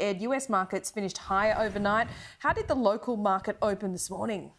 Ed, US markets finished higher overnight. How did the local market open this morning?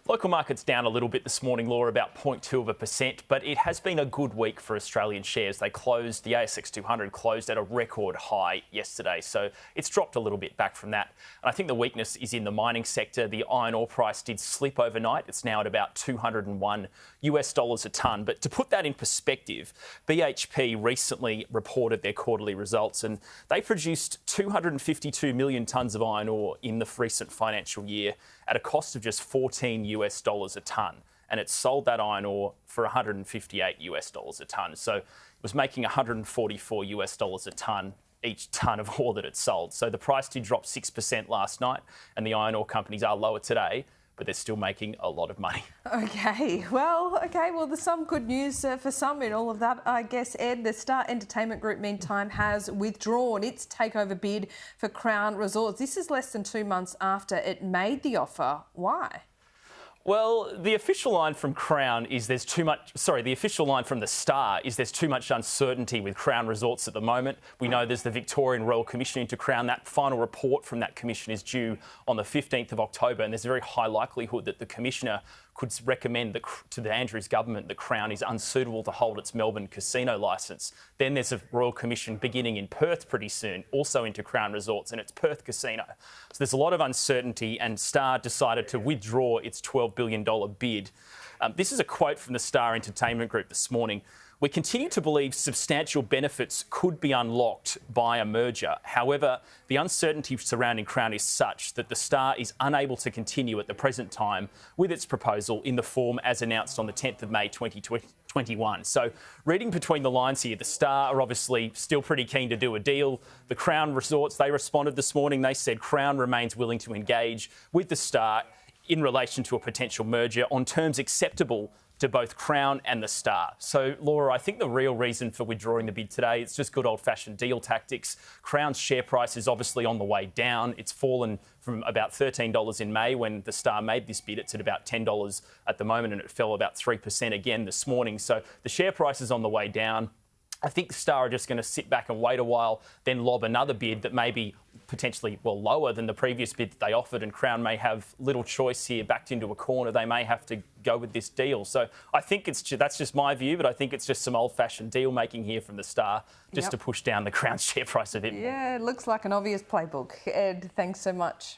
Local markets down a little bit this morning, Laura, about 0.2%, but it has been a good week for Australian shares. The ASX 200 closed at a record high yesterday, so it's dropped a little bit back from that. And I think the weakness is in the mining sector. The iron ore price did slip overnight. It's now at about $201 a tonne. But to put that in perspective, BHP recently reported their quarterly results and they produced 252 million tonnes of iron ore in the recent financial year at a cost of just $14 a tonne, and it sold that iron ore for $158 a tonne. So it was making $144 a tonne each tonne of ore that it sold. So the price did drop 6% last night, and the iron ore companies are lower today, but they're still making a lot of money. Okay, well, there's some good news for some in all of that, I guess, Ed. The Star Entertainment Group, meantime, has withdrawn its takeover bid for Crown Resorts. This is less than 2 months after it made the offer. Why? Well, the official line from Crown is the official line from the Star is there's too much uncertainty with Crown Resorts at the moment. We know there's the Victorian Royal Commission into Crown. That final report from that commission is due on the 15th of October, and there's a very high likelihood that the Commissioner could recommend to the Andrews government that Crown is unsuitable to hold its Melbourne casino licence. Then there's a Royal Commission beginning in Perth pretty soon, also into Crown Resorts, and it's Perth Casino. So there's a lot of uncertainty, and Star decided to withdraw its $12 billion bid. This is a quote from the Star Entertainment Group this morning. "We continue to believe substantial benefits could be unlocked by a merger. However, the uncertainty surrounding Crown is such that the Star is unable to continue at the present time with its proposal in the form as announced on the 10th of May 2021. So reading between the lines here, the Star are obviously still pretty keen to do a deal. The Crown Resorts, they responded this morning. They said Crown remains willing to engage with the Star in relation to a potential merger on terms acceptable to both Crown and the Star. So, Laura, I think the real reason for withdrawing the bid today, it's just good old-fashioned deal tactics. Crown's share price is obviously on the way down. It's fallen from about $13 in May when the Star made this bid. It's at about $10 at the moment, and it fell about 3% again this morning. So the share price is on the way down. I think the Star are just going to sit back and wait a while, then lob another bid that may be potentially, lower than the previous bid that they offered, and Crown may have little choice here, backed into a corner. They may have to go with this deal. So I think that's just my view, but I think it's just some old-fashioned deal-making here from the Star just to push down the Crown share price a bit more. Yeah, it looks like an obvious playbook. Ed, thanks so much.